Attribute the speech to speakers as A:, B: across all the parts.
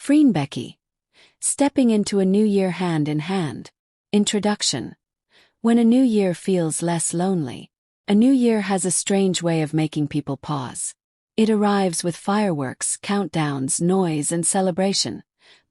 A: FREENBECKY. Stepping into a new year hand in hand. Introduction. When a new year feels less lonely. A new year has a strange way of making people pause. It arrives with fireworks, countdowns, noise, and celebration.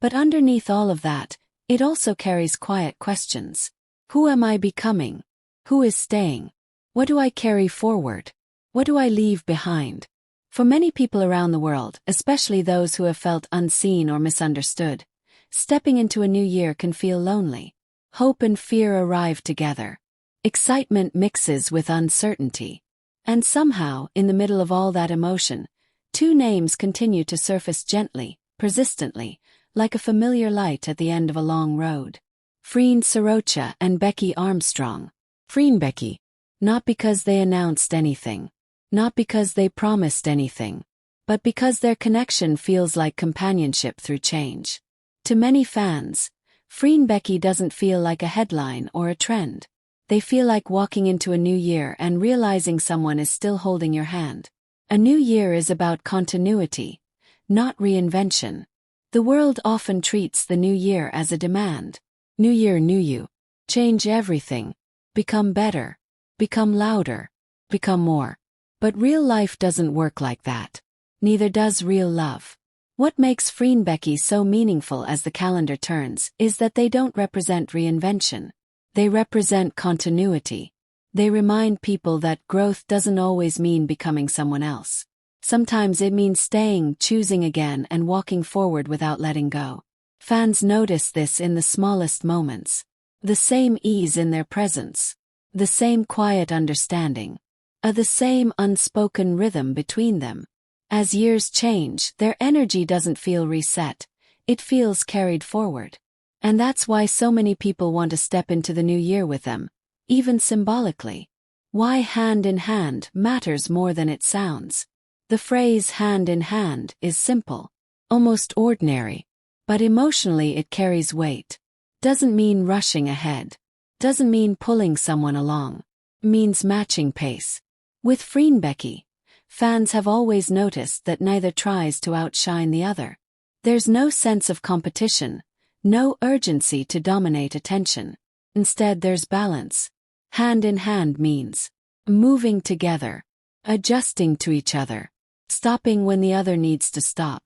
A: But underneath all of that, it also carries quiet questions. Who am I becoming? Who is staying? What do I carry forward? What do I leave behind? For many people around the world, especially those who have felt unseen or misunderstood, stepping into a new year can feel lonely. Hope and fear arrive together. Excitement mixes with uncertainty. And somehow, in the middle of all that emotion, two names continue to surface gently, persistently, like a familiar light at the end of a long road. FREENBECKY and Becky Armstrong. FREENBECKY. Not because they announced anything. Not because they promised anything. But because their connection feels like companionship through change. To many fans, FREENBECKY doesn't feel like a headline or a trend. They feel like walking into a new year and realizing someone is still holding your hand. A new year is about continuity, not reinvention. The world often treats the new year as a demand. New year, new you. Change everything. Become better. Become louder. Become more. But real life doesn't work like that. Neither does real love. What makes FREENBECKY so meaningful as the calendar turns is that they don't represent reinvention. They represent continuity. They remind people that growth doesn't always mean becoming someone else. Sometimes it means staying, choosing again, and walking forward without letting go. Fans notice this in the smallest moments. The same ease in their presence. The same quiet understanding. The same unspoken rhythm between them. As years change, their energy doesn't feel reset. It feels carried forward. And that's why so many people want to step into the new year with them, even symbolically. Why hand in hand matters more than it sounds. The phrase hand in hand is simple, almost ordinary, but emotionally it carries weight. Doesn't mean rushing ahead. Doesn't mean pulling someone along. Means matching pace. With FREENBECKY, fans have always noticed that neither tries to outshine the other. There's no sense of competition, no urgency to dominate attention. Instead, there's balance. Hand in hand means moving together, adjusting to each other, stopping when the other needs to stop,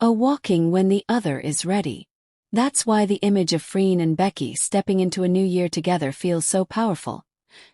A: walking when the other is ready. That's why the image of Freen and Becky stepping into a new year together feels so powerful.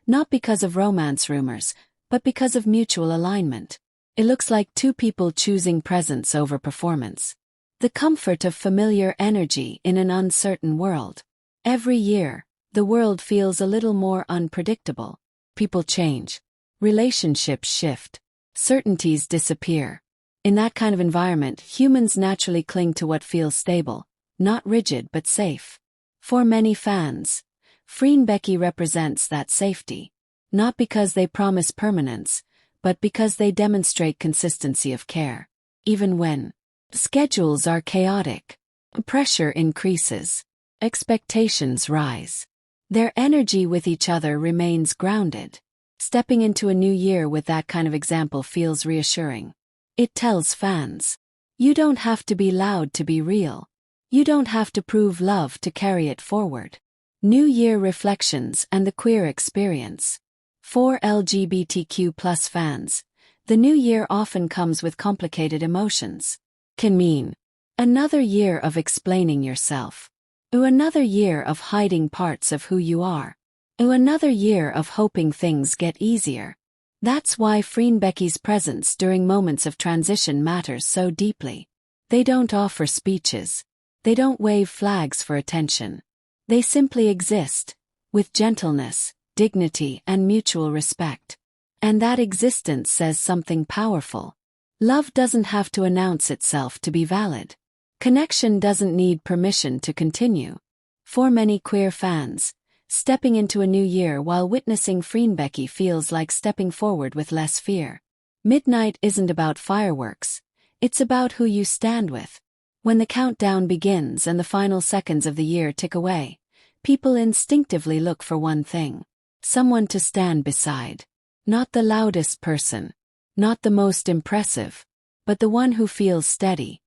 A: Not because of romance rumors, but because of mutual alignment. It looks like two people choosing presence over performance. The comfort of familiar energy in an uncertain world. Every year, the world feels a little more unpredictable. People change. Relationships shift. Certainties disappear. In that kind of environment, humans naturally cling to what feels stable, not rigid but safe. For many fans, FREENBECKY represents that safety. Not because they promise permanence, but because they demonstrate consistency of care. Even when schedules are chaotic, pressure increases, expectations rise. Their energy with each other remains grounded. Stepping into a new year with that kind of example feels reassuring. It tells fans, you don't have to be loud to be real. You don't have to prove love to carry it forward. New Year reflections and the queer experience. For LGBTQ+ fans, the new year often comes with complicated emotions. Can mean another year of explaining yourself. Or another year of hiding parts of who you are. Or another year of hoping things get easier. That's why FREENBECKY's presence during moments of transition matters so deeply. They don't offer speeches. They don't wave flags for attention. They simply exist, with gentleness, dignity, and mutual respect. And that existence says something powerful. Love doesn't have to announce itself to be valid. Connection doesn't need permission to continue. For many queer fans, stepping into a new year while witnessing FREENBECKY feels like stepping forward with less fear. Midnight isn't about fireworks. It's about who you stand with. When the countdown begins and the final seconds of the year tick away, people instinctively look for one thing. Someone to stand beside. Not the loudest person. Not the most impressive. But the one who feels steady.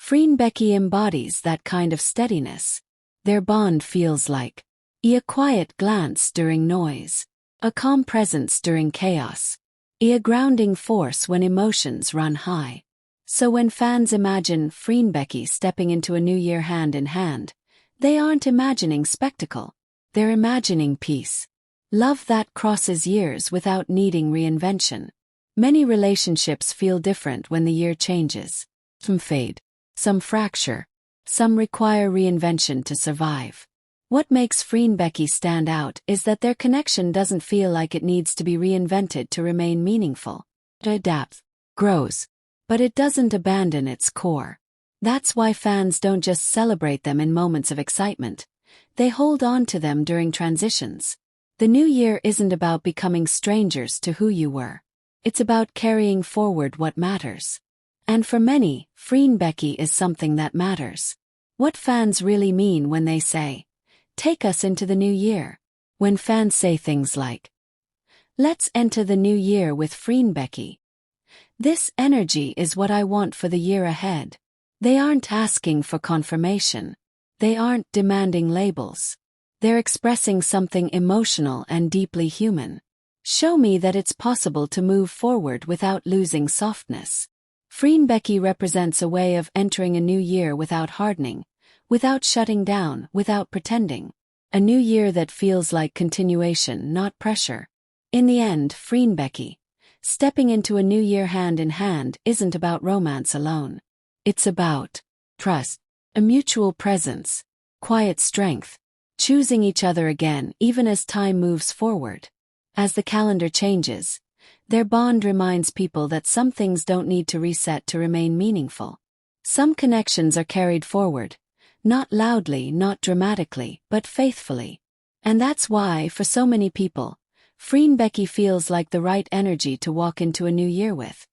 A: FREENBECKY embodies that kind of steadiness. Their bond feels like a quiet glance during noise, a calm presence during chaos, a grounding force when emotions run high. So when fans imagine FREENBECKY stepping into a new year hand in hand, they aren't imagining spectacle, they're imagining peace. Love that crosses years without needing reinvention. Many relationships feel different when the year changes. Some fade, some fracture, some require reinvention to survive. What makes FREENBECKY stand out is that their connection doesn't feel like it needs to be reinvented to remain meaningful. It adapts, grows, but it doesn't abandon its core. That's why fans don't just celebrate them in moments of excitement, they hold on to them during transitions. The new year isn't about becoming strangers to who you were. It's about carrying forward what matters. And for many, FREENBECKY is something that matters. What fans really mean when they say, "Take us into the new year." When fans say things like, "Let's enter the new year with FREENBECKY. This energy is what I want for the year ahead." They aren't asking for confirmation. They aren't demanding labels. They're expressing something emotional and deeply human. Show me that it's possible to move forward without losing softness. FREENBECKY represents a way of entering a new year without hardening, without shutting down, without pretending. A new year that feels like continuation, not pressure. In the end, FREENBECKY, stepping into a new year hand in hand, isn't about romance alone. It's about trust, a mutual presence, quiet strength, choosing each other again even as time moves forward. As the calendar changes, their bond reminds people that some things don't need to reset to remain meaningful. Some connections are carried forward, not loudly, not dramatically, but faithfully. And that's why, for so many people, FREENBECKY feels like the right energy to walk into a new year with.